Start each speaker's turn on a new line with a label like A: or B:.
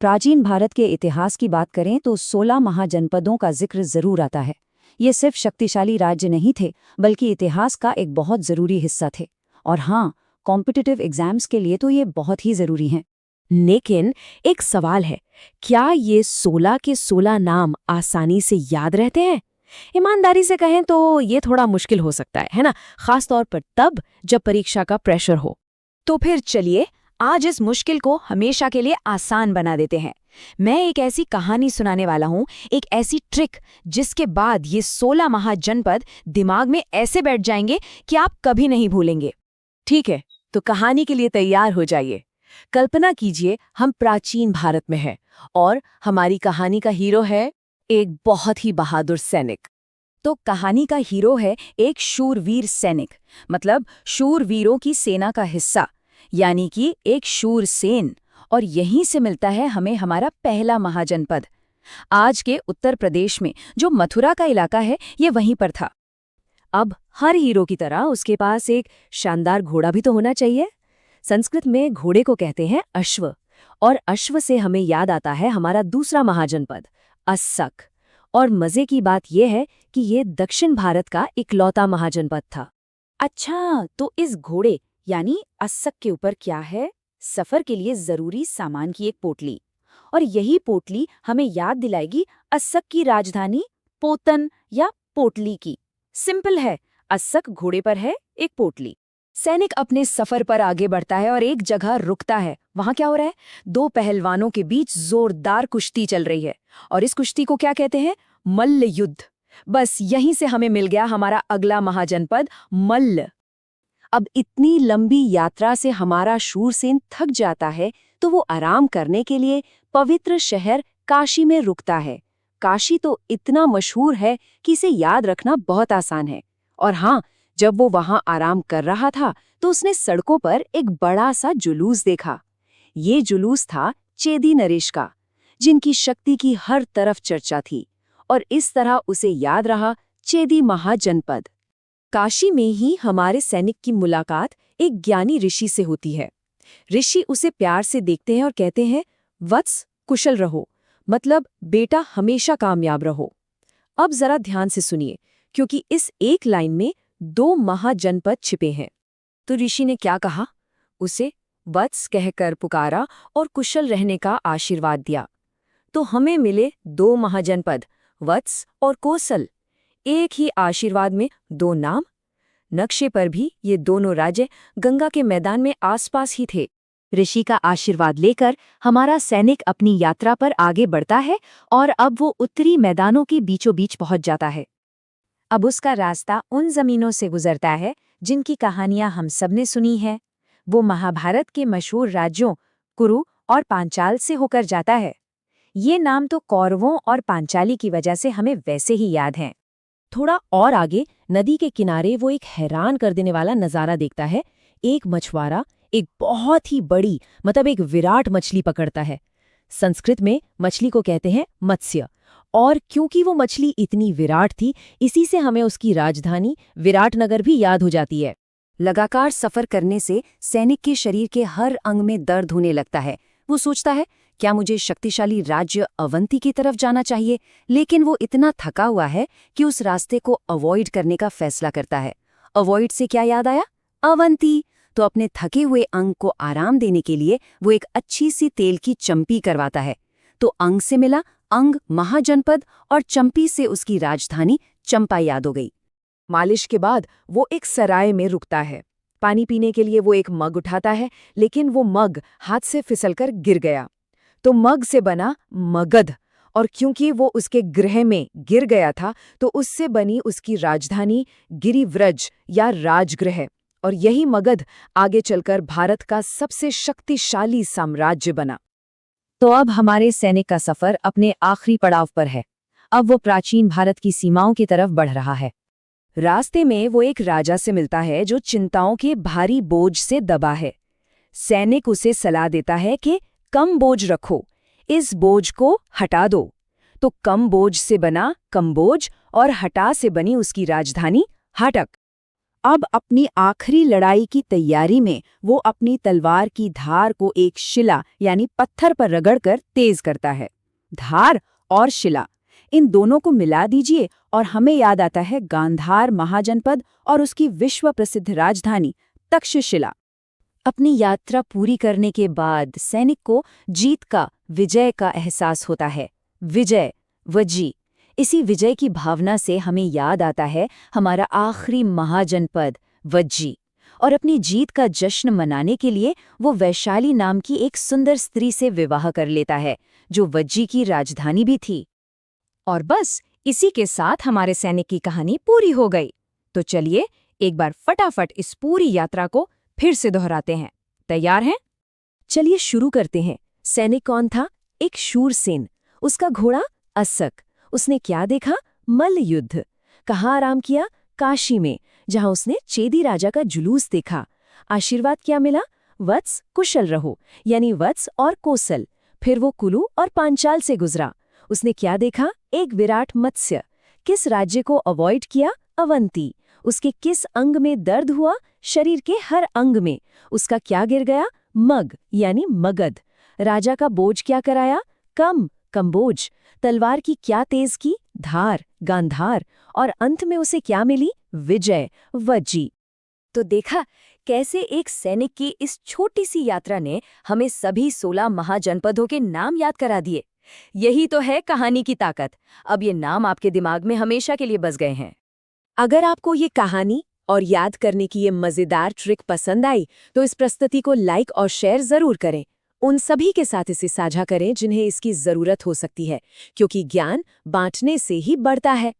A: प्राचीन भारत के इतिहास की बात करें तो 16 महाजनपदों का जिक्र जरूर आता है। ये सिर्फ शक्तिशाली राज्य नहीं थे, बल्कि इतिहास का एक बहुत जरूरी हिस्सा थे। और हाँ, कॉम्पिटिटिव एग्जाम्स के लिए तो ये बहुत ही जरूरी हैं।
B: लेकिन एक सवाल है, क्या ये 16 के 16 नाम आसानी से याद रहते हैं? ईमानदारी से कहें तो ये थोड़ा मुश्किल हो सकता है ना? खास तौर पर तब जब परीक्षा का प्रेशर हो।
C: तो फिर चलिए आज इस मुश्किल को हमेशा के लिए आसान बना देते हैं। मैं एक ऐसी कहानी सुनाने वाला हूँ, एक ऐसी ट्रिक जिसके बाद ये 16 महाजनपद दिमाग में ऐसे बैठ जाएंगे कि आप कभी नहीं भूलेंगे।
B: ठीक है, तो कहानी के लिए तैयार हो जाइए। कल्पना कीजिए हम प्राचीन भारत में हैं और हमारी कहानी का हीरो है एक बहुत ही बहादुर सैनिक।
C: तो कहानी का हीरो है एक शूरवीर सैनिक, मतलब शूरवीरों की सेना का हिस्सा, यानी कि एक शूरसेन। और यहीं से मिलता है हमें हमारा पहला महाजनपद। आज के उत्तर प्रदेश में जो मथुरा का इलाका है, ये वहीं पर था।
B: अब हर हीरो की तरह उसके पास एक शानदार घोड़ा भी तो होना चाहिए। संस्कृत में घोड़े को कहते हैं अश्व, और अश्व से हमें याद आता है हमारा दूसरा महाजनपद अस्सक। और मजे की बात यह है कि ये दक्षिण भारत का इकलौता महाजनपद था।
C: अच्छा, तो इस घोड़े यानी अस्सक के ऊपर क्या है? सफर के लिए जरूरी सामान की एक पोटली। और यही पोटली हमें याद दिलाएगी अस्सक की राजधानी पोतन या पोटली की। सिंपल है, अस्सक घोड़े पर है, एक पोटली। सैनिक अपने सफर पर आगे बढ़ता है और एक जगह रुकता है। वहां क्या हो रहा है? दो पहलवानों के बीच जोरदार कुश्ती चल रही है, और इस कुश्ती को क्या कहते हैं? मल्ल युद्ध। बस यहीं से हमें मिल गया हमारा अगला महाजनपद मल्ल।
B: अब इतनी लंबी यात्रा से हमारा शूरसेन थक जाता है, तो वो आराम करने के लिए पवित्र शहर काशी में रुकता है। काशी तो इतना मशहूर है कि इसे याद रखना बहुत आसान है। और हाँ, जब वो वहां आराम कर रहा था तो उसने सड़कों पर एक बड़ा सा जुलूस देखा। ये जुलूस था चेदी नरेश का, जिनकी शक्ति की हर तरफ चर्चा थी, और इस तरह उसे याद रहा चेदी महाजनपद। काशी में ही हमारे सैनिक की मुलाकात एक ज्ञानी ऋषि से होती है। ऋषि उसे प्यार से देखते हैं और कहते हैं, वत्स, कुशल रहो, मतलब बेटा हमेशा कामयाब रहो। अब जरा ध्यान से सुनिए, क्योंकि इस एक लाइन में 2 महाजनपद छिपे हैं। तो ऋषि ने क्या कहा? उसे वत्स कहकर पुकारा और कुशल रहने का आशीर्वाद दिया। तो हमें मिले 2 महाजनपद, वत्स और कौशल। एक ही आशीर्वाद में 2 नाम। नक्शे पर भी ये दोनों राज्य गंगा के मैदान में आसपास ही थे।
A: ऋषि का आशीर्वाद लेकर हमारा सैनिक अपनी यात्रा पर आगे बढ़ता है, और अब वो उत्तरी मैदानों के बीचों बीच पहुंच जाता है। अब उसका रास्ता उन जमीनों से गुजरता है जिनकी कहानियां हम सबने सुनी हैं। वो महाभारत के मशहूर राज्यों कुरु और पांचाल से होकर जाता है। ये नाम तो कौरवों और पांचाली की वजह से हमें वैसे ही याद हैं।
B: थोड़ा और आगे नदी के किनारे वो एक हैरान कर देने वाला नजारा देखता है। एक मछुआरा एक बहुत ही बड़ी, मतलब एक विराट मछली पकड़ता है। संस्कृत में मछली को कहते हैं मत्स्य, और क्योंकि वो मछली इतनी विराट थी, इसी से हमें उसकी राजधानी विराटनगर भी याद हो जाती है।
A: लगातार सफर करने से सैनिक के शरीर के हर अंग में दर्द होने लगता है। वो सोचता है, क्या मुझे शक्तिशाली राज्य अवंती की तरफ जाना चाहिए? लेकिन वो इतना थका हुआ है कि उस रास्ते को अवॉइड करने का फैसला करता है। अवॉइड से क्या याद आया? अवंती। तो अपने थके हुए अंग को आराम देने के लिए वो एक अच्छी सी तेल की चंपी करवाता है। तो अंग से मिला अंग महाजनपद, और चंपी से उसकी राजधानी चंपा याद हो गई।
B: मालिश के बाद वो एक सराय में रुकता है। पानी पीने के लिए वो एक मग उठाता है, लेकिन वो मग हाथ से फिसलकर गिर गया। तो मग से बना मगध, और क्योंकि वो उसके गृह में गिर गया था, तो उससे बनी उसकी राजधानी गिरिव्रज या राजगृह। और यही मगध आगे चलकर भारत का सबसे शक्तिशाली साम्राज्य बना।
A: तो अब हमारे सैनिक का सफर अपने आखिरी पड़ाव पर है। अब वो प्राचीन भारत की सीमाओं की तरफ बढ़ रहा है।
C: रास्ते में वो एक राजा से मिलता है जो चिंताओं के भारी बोझ से दबा है। सैनिक उसे सलाह देता है कि कम बोझ रखो, इस बोझ को हटा दो। तो कम बोझ से बना कम्बोज, और हटा से बनी उसकी राजधानी हाटक। अब अपनी आखिरी लड़ाई की तैयारी में वो अपनी तलवार की धार को एक शिला यानी पत्थर पर रगड़कर तेज करता है। धार और शिला, इन दोनों को मिला दीजिए और हमें याद आता है गांधार महाजनपद और उसकी विश्व प्रसिद्ध राजधानी तक्षशिला।
A: अपनी यात्रा पूरी करने के बाद सैनिक को जीत का, विजय का एहसास होता है। विजय, वजी। इसी विजय की भावना से हमें याद आता है हमारा आखिरी महाजनपद वज्जी, और अपनी जीत का जश्न मनाने के लिए वो वैशाली नाम की एक सुंदर स्त्री से विवाह कर लेता है, जो वज्जी की राजधानी भी थी।
B: और बस इसी के साथ हमारे सैनिक की कहानी पूरी हो गई। तो चलिए एक बार फटाफट इस पूरी यात्रा को फिर से दोहराते हैं। तैयार हैं? चलिए शुरू करते हैं। सैनिक कौन था? एक शूरसेन। उसका घोड़ा अस्सक। उसने क्या देखा? मल्ल युद्ध। कहाँ आराम किया? काशी में, जहां उसने चेदी राजा का जुलूस देखा। आशीर्वाद क्या मिला? वत्स कुशल रहो, यानी वत्स और कोसल। फिर वो कुलू और पांचाल से गुजरा। उसने क्या देखा? एक विराट मत्स्य। किस राज्य को अवॉइड किया? अवंती। उसके किस अंग में दर्द हुआ? शरीर के हर अंग में। उसका क्या गिर गया? मग, यानी मगध। राजा का बोझ क्या कराया? कंबोज। तलवार की क्या तेज की? धार, गांधार। और अंत में उसे क्या मिली? विजय, वज्जी।
A: तो देखा कैसे एक सैनिक की इस छोटी सी यात्रा ने हमें सभी 16 महाजनपदों के नाम याद करा दिए। यही तो है कहानी की ताकत। अब ये नाम आपके दिमाग में हमेशा के लिए बस गए हैं।
B: अगर आपको ये कहानी और याद करने की ये मजेदार ट्रिक पसंद आई तो इस प्रस्तुति को लाइक और शेयर जरूर करें। उन सभी के साथ इसे साझा करें जिन्हें इसकी जरूरत हो सकती है, क्योंकि ज्ञान बांटने से ही बढ़ता है।